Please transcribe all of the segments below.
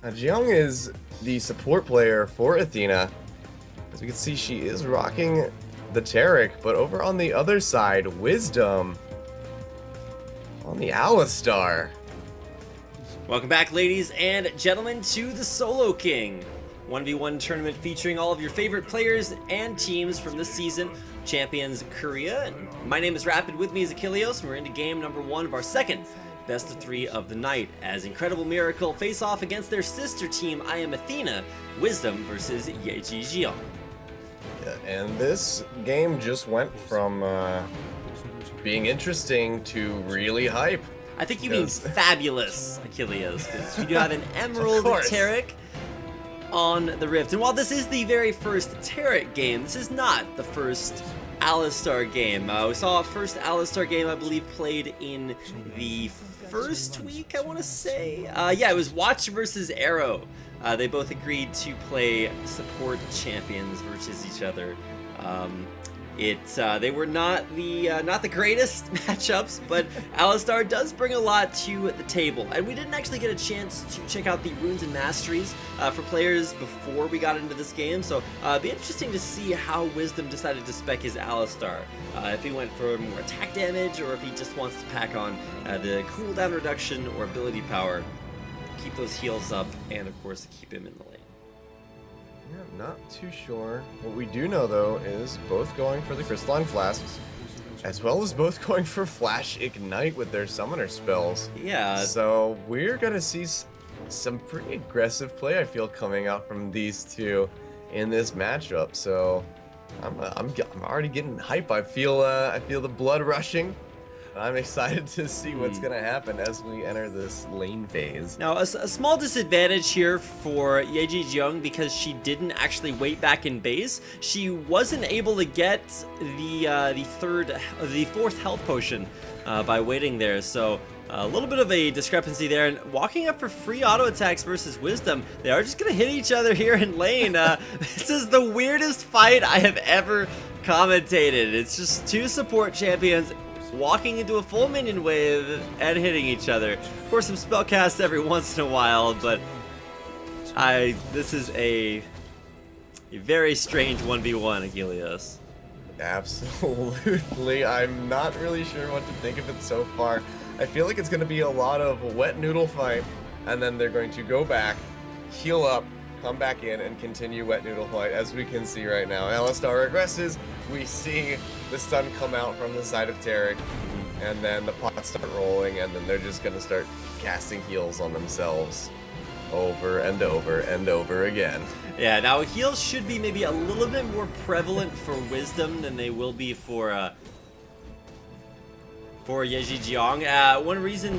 Jeong is the support player for Athena. As we can see, she is rocking the Taric, but over on the other side, Wisdom on the Alistar. Welcome back, ladies and gentlemen, to the Solo King 1v1 tournament featuring all of your favorite players and teams from this season, Champions Korea. And my name is Rapid, with me is Achilleos, and we're into game number 1 of our second best of 3 of the night, as Incredible Miracle face off against their sister team, I Am Athena, Wisdom versus Yeji Jeong. And this game just went from being interesting to really hype. I think you mean fabulous, Achilleos, because we do have an Emerald Taric on the Rift. And while this is the very first Taric game, this is not the first Alistar game. We saw a first Alistar game, I believe, played in the first week, I want to say. Yeah, it was Watch versus Arrow. They both agreed to play support champions versus each other. They were not the greatest matchups, but Alistar does bring a lot to the table. And we didn't actually get a chance to check out the runes and masteries for players before we got into this game, so it'd be interesting to see how Wisdom decided to spec his Alistar. If he went for more attack damage, or if he just wants to pack on the cooldown reduction or ability power, keep those heals up, and of course keep him in the lane. Yeah, not too sure. What we do know, though, is both going for the Crystalline Flasks, as well as both going for Flash Ignite with their Summoner spells. Yeah. So we're going to see some pretty aggressive play, I feel, coming out from these two in this matchup. So I'm already getting hype. I feel the blood rushing. I'm excited to see what's going to happen as we enter this lane phase. Now, a small disadvantage here for Yeji Jeong, because she didn't actually wait back in base. She wasn't able to get the fourth health potion by waiting there. So a little bit of a discrepancy there. And walking up for free auto attacks versus Wisdom, they are just going to hit each other here in lane. This is the weirdest fight I have ever commentated. It's just two support champions walking into a full minion wave and hitting each other. Of course, some spellcasts every once in a while, but this is a very strange 1v1, Achilleos. Absolutely. I'm not really sure what to think of it so far. I feel like it's going to be a lot of wet noodle fight, and then they're going to go back, heal up, come back in, and continue wet noodle fight, as we can see right now. Alistar regresses, we see the stun come out from the side of Taric, and then the pots start rolling, and then they're just going to start casting heals on themselves over and over and over again. Yeah, now heals should be maybe a little bit more prevalent for Wisdom than they will be for Yeji Jeong. One reason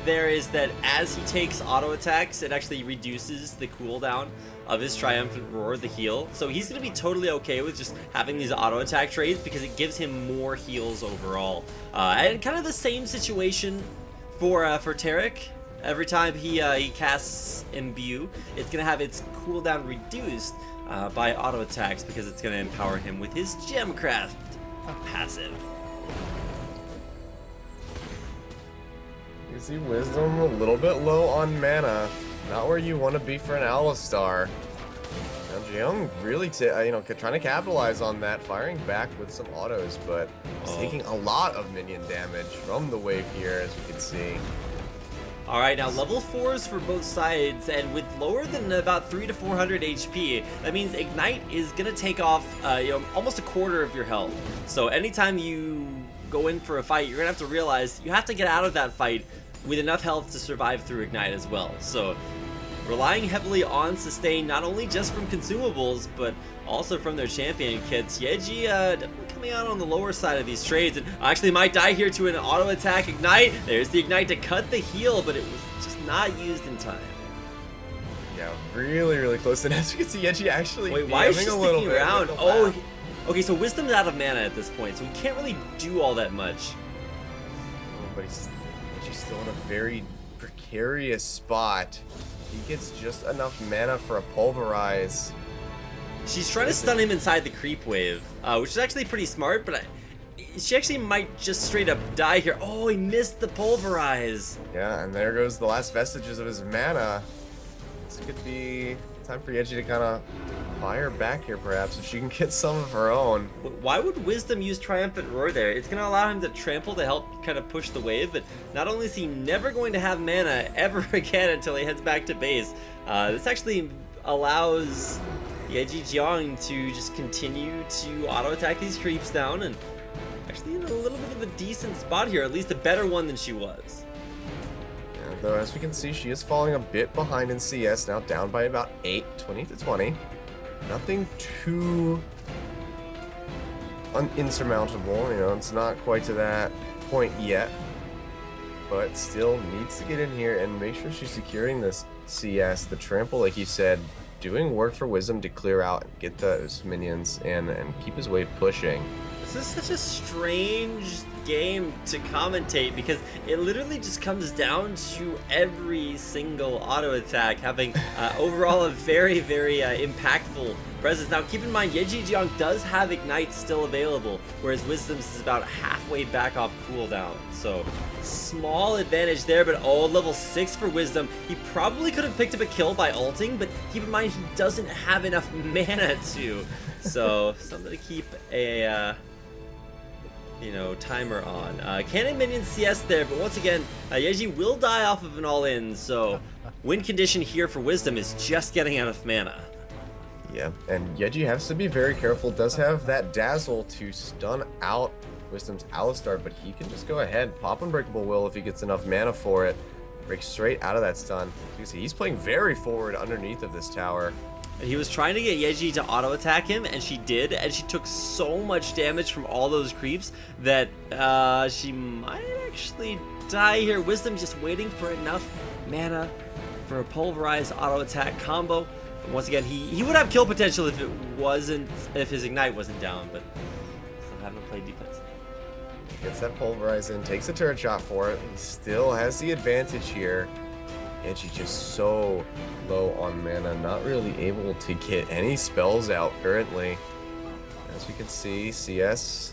there is that as he takes auto attacks, it actually reduces the cooldown of his Triumphant Roar, the heal. So he's going to be totally okay with just having these auto attack trades because it gives him more heals overall. And kind of the same situation for Taric. Every time he casts Imbue, it's going to have its cooldown reduced by auto attacks because it's going to empower him with his Gemcraft passive. You see Wisdom a little bit low on mana, not where you want to be for an Alistar. Now Jeong really, trying to capitalize on that, firing back with some autos, but he's taking a lot of minion damage from the wave here, as we can see. All right, now level 4s for both sides, and with lower than about 300 to 400 HP, that means Ignite is gonna take off, almost a quarter of your health. So anytime you go in for a fight, you're gonna have to realize you have to get out of that fight with enough health to survive through Ignite as well. So relying heavily on sustain, not only just from consumables, but also from their champion kits. Yeji definitely coming out on the lower side of these trades, and actually might die here to an auto attack Ignite. There's the Ignite to cut the heal, but it was just not used in time. Yeah, really, really close. And as you can see, Yeji actually why is she sticking around? Oh, okay, so Wisdom's out of mana at this point, so he can't really do all that much. But he's still in a very precarious spot. He gets just enough mana for a Pulverize. She's trying to stun him inside the creep wave, which is actually pretty smart, but she actually might just straight up die here. Oh, he missed the Pulverize. Yeah, and there goes the last vestiges of his mana. could be time for Yeji to kind of fire back here, perhaps, if she can get some of her own. Why would Wisdom use Triumphant Roar there? It's going to allow him to trample to help kind of push the wave, but not only is he never going to have mana ever again until he heads back to base, this actually allows Yeji Jeong to just continue to auto-attack these creeps down, and actually in a little bit of a decent spot here, at least a better one than she was. Yeah, though, as we can see, she is falling a bit behind in CS, now down by about 8, 20 to 20. Nothing too insurmountable, you know, it's not quite to that point yet, but still needs to get in here and make sure she's securing this CS. The trample, like you said, doing work for Wisdom to clear out and get those minions and keep his wave pushing. This is such a strange game to commentate because it literally just comes down to every single auto attack having overall a very, very impactful presence. Now keep in mind, Yeji Jeong does have Ignite still available, whereas Wisdom's is about halfway back off cooldown. So small advantage there, but level 6 for Wisdom. He probably could have picked up a kill by ulting, but keep in mind he doesn't have enough mana to. So something to keep a timer on. Cannon minion CS there, but once again, Yeji will die off of an all-in, so win condition here for Wisdom is just getting out of mana. Yeah, and Yeji has to be very careful, does have that Dazzle to stun out Wisdom's Alistar, but he can just go ahead, pop Unbreakable Will if he gets enough mana for it, break straight out of that stun. You can see he's playing very forward underneath of this tower. He was trying to get Yeji to auto-attack him, and she did, and she took so much damage from all those creeps that she might actually die here. Wisdom just waiting for enough mana for a pulverized auto-attack combo. But once again, he would have kill potential if his Ignite wasn't down, but still having to play defense. Gets that pulverize in, takes a turret shot for it, he still has the advantage here. Yeji just so low on mana, not really able to get any spells out currently. As we can see, CS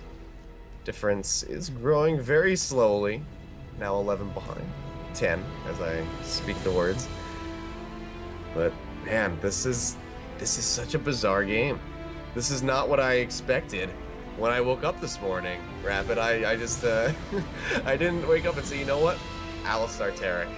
difference is growing very slowly. Now 11 behind, 10 as I speak the words. But man, this is such a bizarre game. This is not what I expected when I woke up this morning. Rapid, I just I didn't wake up and say, you know what, Alistar Taric.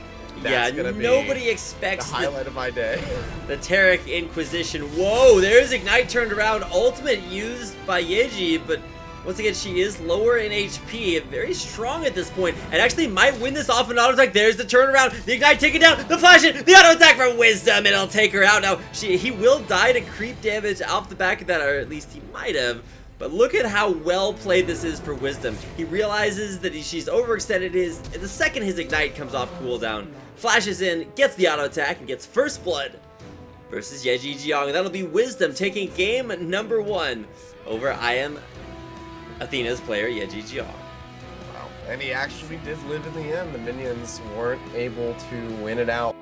That's gonna be nobody expects the highlight of my day. The Taric Inquisition. Whoa, there's Ignite turned around. Ultimate used by Yeji, but once again, she is lower in HP, very strong at this point, and actually might win this off an auto attack. There's the turnaround, the Ignite taken down, the flash in, the auto attack for Wisdom, and it'll take her out. Now, he will die to creep damage off the back of that, or at least he might have. But look at how well played this is for Wisdom. He realizes that she's overextended the second his Ignite comes off cooldown. Flashes in, gets the auto attack, and gets first blood versus Yeji Jeong. That'll be Wisdom taking game number 1 over I Am Athena's player, Yeji Jeong. Wow, and he actually did live in the end. The minions weren't able to win it out.